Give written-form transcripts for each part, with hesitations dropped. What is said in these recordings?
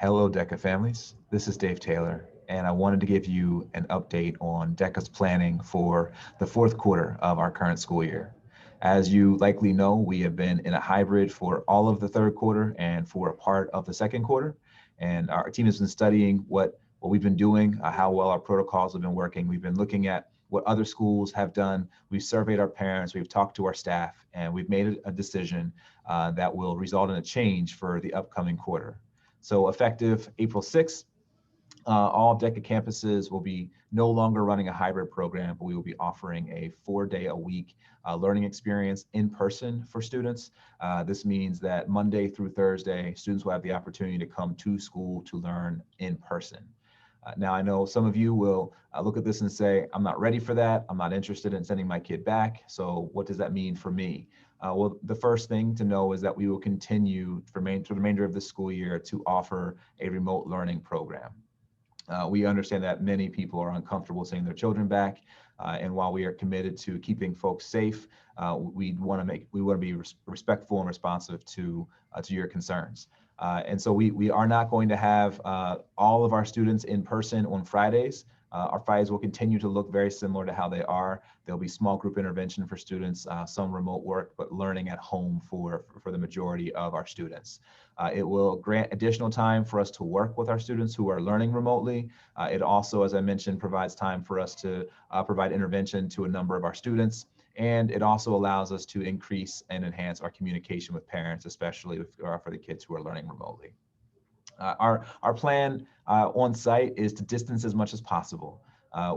Hello, DECA families. This is Dave Taylor, and I wanted to give you an update on DECA's planning for the fourth quarter of our current school year. As you likely know, we have been in a hybrid for all of the third quarter and for a part of the second quarter. And our team has been studying what we've been doing, how well our protocols have been working. We've been looking at what other schools have done. We've surveyed our parents, we've talked to our staff, and we've made a decision that will result in a change for the upcoming quarter. So effective April 6th, all DECA campuses will be no longer running a hybrid program, but we will be offering a 4-day-a-week learning experience in person for students. This means that Monday through Thursday, students will have the opportunity to come to school to learn in person. Now, I know some of you will look at this and say, I'm not ready for that. I'm not interested in sending my kid back. So what does that mean for me? Well, the first thing to know is that we will continue for the remainder of the school year to offer a remote learning program. We understand that many people are uncomfortable sending their children back, and while we are committed to keeping folks safe, we want to be respectful and responsive to your concerns. And so we are not going to have all of our students in person on Fridays. Our Fridays will continue to look very similar to how they are. There'll be small group intervention for students, some remote work, but learning at home for the majority of our students. It will grant additional time for us to work with our students who are learning remotely. It also, as I mentioned, provides time for us to provide intervention to a number of our students. And it also allows us to increase and enhance our communication with parents, especially for the kids who are learning remotely. Our plan on site is to distance as much as possible.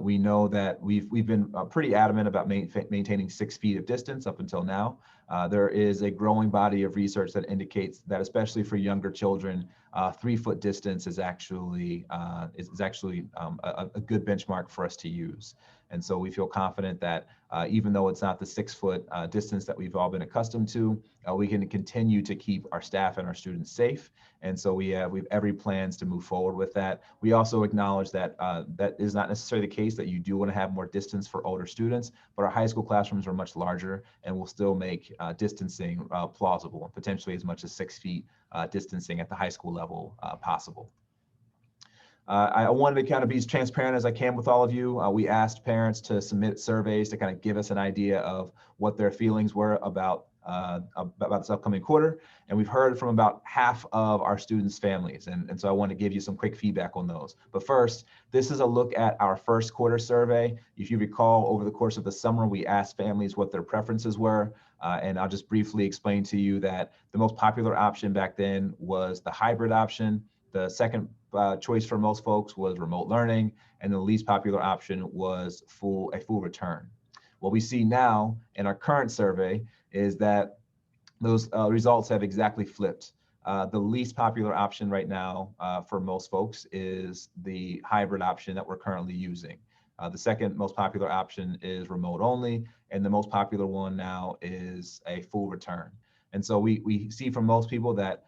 We know that we've been pretty adamant about maintaining 6 feet of distance up until now. There is a growing body of research that indicates that, especially for younger children, 3-foot distance is actually a good benchmark for us to use. And so we feel confident that even though it's not the 6-foot distance that we've all been accustomed to, we can continue to keep our staff and our students safe. And so we have every plans to move forward with that. We also acknowledge that that is not necessarily the case, that you do want to have more distance for older students, but our high school classrooms are much larger and will still make distancing plausible, and potentially as much as 6 feet distancing at the high school level possible. I wanted to kind of be as transparent as I can with all of you. We asked parents to submit surveys to kind of give us an idea of what their feelings were about this upcoming quarter. And we've heard from about half of our students' families. And so I want to give you some quick feedback on those. But first, this is a look at our first quarter survey. If you recall, over the course of the summer, we asked families what their preferences were. And I'll just briefly explain to you that the most popular option back then was the hybrid option. The second choice for most folks was remote learning, and the least popular option was a full return. What we see now in our current survey is that those results have exactly flipped. The least popular option right now for most folks is the hybrid option that we're currently using. The second most popular option is remote only, and the most popular one now is a full return. And so we see from most people that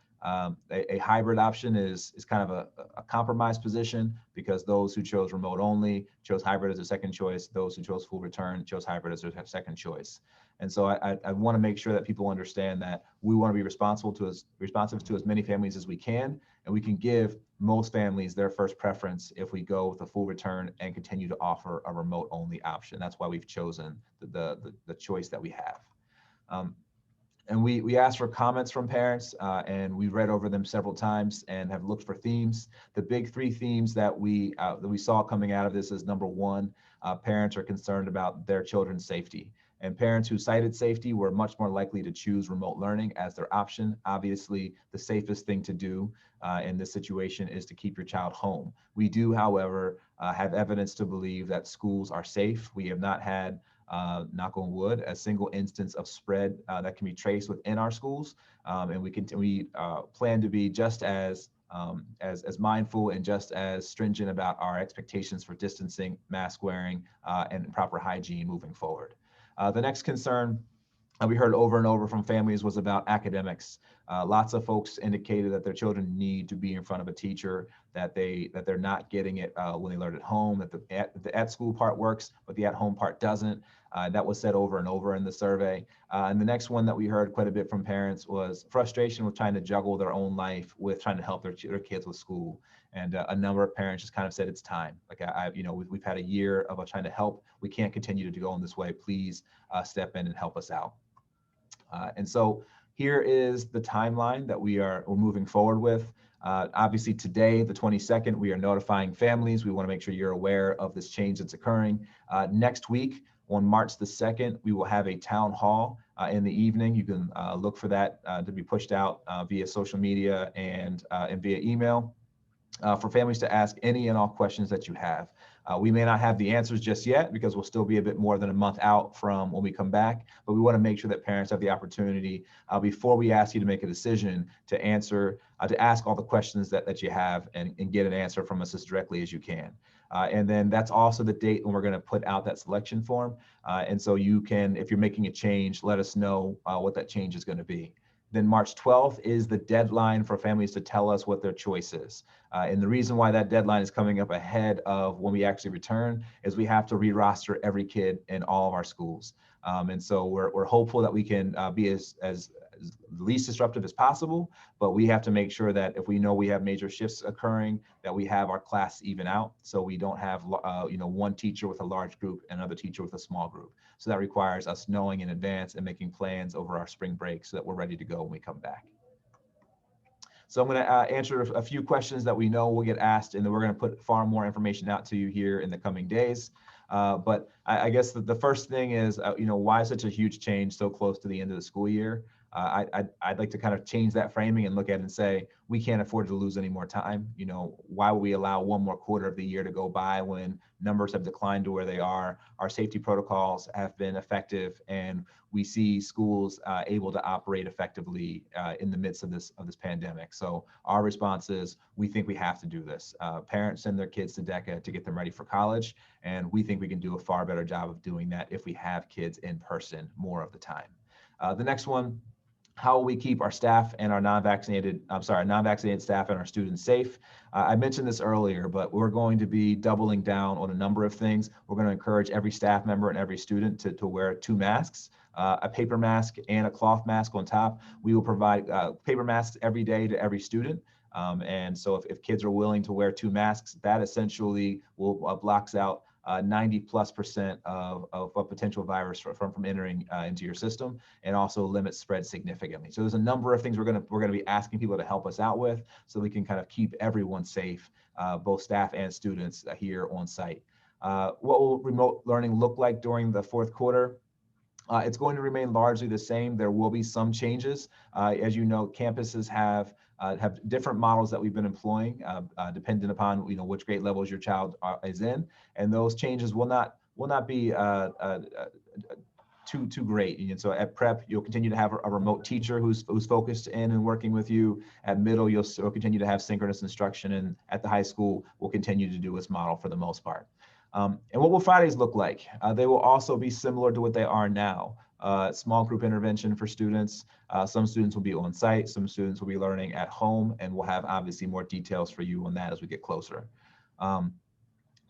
a hybrid option is kind of a compromise position, because those who chose remote only chose hybrid as their second choice. Those who chose full return chose hybrid as their second choice. And so I want to make sure that people understand that we want to be responsive to as many families as we can, and we can give most families their first preference if we go with a full return and continue to offer a remote only option. That's why we've chosen the choice that we have. And we asked for comments from parents, and we read over them several times and have looked for themes. The big 3 themes that we saw coming out of this is, number one, parents are concerned about their children's safety. And parents who cited safety were much more likely to choose remote learning as their option. Obviously, the safest thing to do in this situation is to keep your child home. We do, however, have evidence to believe that schools are safe. We have not had, knock on wood, a single instance of spread that can be traced within our schools, and we plan to be just as mindful and just as stringent about our expectations for distancing, mask wearing, and proper hygiene moving forward. The next concern we heard over and over from families was about academics. Lots of folks indicated that their children need to be in front of a teacher, that they're not getting it when they learn at home, that the at school part works, but the at home part doesn't. That was said over and over in the survey. And the next one that we heard quite a bit from parents was frustration with trying to juggle their own life with trying to help their kids with school. And a number of parents just kind of said it's time. Like we've had a year of trying to help. We can't continue to go in this way. Please step in and help us out. And so here is the timeline that we're moving forward with. Obviously today, the 22nd, we are notifying families. We want to make sure you're aware of this change that's occurring. Next week, on March the 2nd, we will have a town hall in the evening. You can look for that to be pushed out via social media and via email. For families to ask any and all questions that you have. We may not have the answers just yet because we'll still be a bit more than a month out from when we come back, but we want to make sure that parents have the opportunity before we ask you to make a decision to ask all the questions that you have and get an answer from us as directly as you can. And then that's also the date when we're going to put out that selection form. And so you can, if you're making a change, let us know what that change is going to be. Then March 12th is the deadline for families to tell us what their choice is. And the reason why that deadline is coming up ahead of when we actually return is we have to re-roster every kid in all of our schools. And so we're hopeful that we can be as least disruptive as possible, but we have to make sure that if we know we have major shifts occurring, that we have our class even out, so we don't have one teacher with a large group and another teacher with a small group. So that requires us knowing in advance and making plans over our spring break so that we're ready to go when we come back. So I'm going to answer a few questions that we know will get asked, and then we're going to put far more information out to you here in the coming days. But I guess the first thing is, why such a huge change so close to the end of the school year? I'd like to kind of change that framing and look at it and say, we can't afford to lose any more time. Why would we allow one more quarter of the year to go by when numbers have declined to where they are? Our safety protocols have been effective, and we see schools able to operate effectively in the midst of this pandemic. So our response is, we think we have to do this. Parents send their kids to DECA to get them ready for college, and we think we can do a far better job of doing that if we have kids in person more of the time. The next one, how will we keep our staff and our non-vaccinated staff and our students safe? I mentioned this earlier, but we're going to be doubling down on a number of things. We're going to encourage every staff member and every student to wear 2 masks, a paper mask and a cloth mask on top. We will provide paper masks every day to every student. And so if kids are willing to wear 2 masks, that essentially blocks out 90+% of a potential virus from entering into your system, and also limits spread significantly. So there's a number of things we're going to be asking people to help us out with, so we can kind of keep everyone safe, both staff and students here on site. What will remote learning look like during the 4th quarter? It's going to remain largely the same. There will be some changes. As you know, campuses have different models that we've been employing, dependent upon which grade levels your child is in, and those changes will not be too great. And so at prep, you'll continue to have a remote teacher who's focused in and working with you. At middle, you'll still continue to have synchronous instruction, and at the high school, we'll continue to do this model for the most part. And what will Fridays look like? They will also be similar to what they are now. Small group intervention for students. Some students will be on site, some students will be learning at home, and we'll have obviously more details for you on that as we get closer.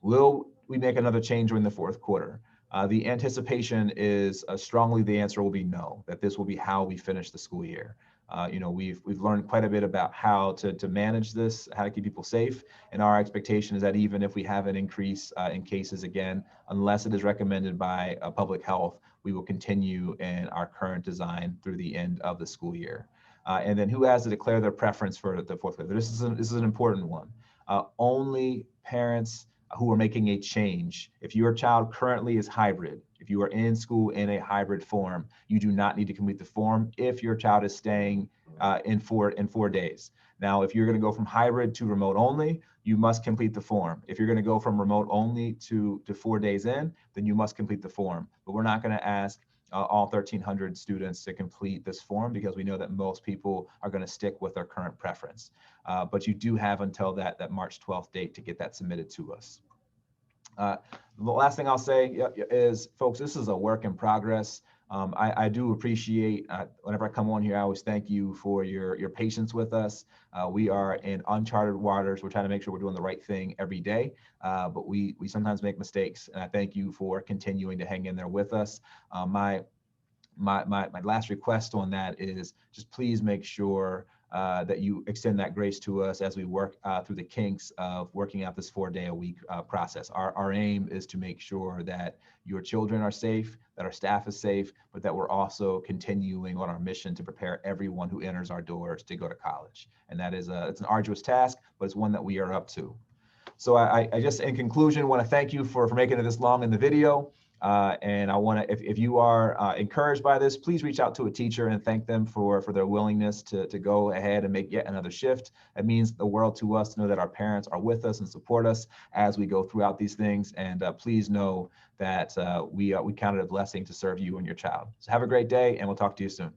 Will we make another change during the 4th quarter? The anticipation is strongly the answer will be no, that this will be how we finish the school year. We've learned quite a bit about how to manage this, how to keep people safe, and our expectation is that even if we have an increase in cases again, unless it is recommended by public health, we will continue in our current design through the end of the school year. And then who has to declare their preference for the 4th quarter? This is an important one. Only parents who are making a change. If your child currently is hybrid, if you are in school in a hybrid form, you do not need to complete the form if your child is staying in 4 days. Now, if you're going to go from hybrid to remote only, you must complete the form. If you're going to go from remote only to 4 days in, then you must complete the form. But we're not going to ask all 1,300 students to complete this form because we know that most people are going to stick with their current preference. But you do have until that March 12th date to get that submitted to us. The last thing I'll say is, folks, this is a work in progress. I do appreciate, whenever I come on here, I always thank you for your patience with us. We are in uncharted waters. We're trying to make sure we're doing the right thing every day, but we sometimes make mistakes. And I thank you for continuing to hang in there with us. My last request on that is just please make sure that you extend that grace to us as we work through the kinks of working out this 4-day-a-week process. Our aim is to make sure that your children are safe, that our staff is safe, but that we're also continuing on our mission to prepare everyone who enters our doors to go to college. And that is it's an arduous task, but it's one that we are up to. So I just, in conclusion, want to thank you for making it this long in the video. And I want to, if you are encouraged by this, please reach out to a teacher and thank them for their willingness to go ahead and make yet another shift. It means the world to us to know that our parents are with us and support us as we go throughout these things. And please know that we count it a blessing to serve you and your child. So have a great day, and we'll talk to you soon.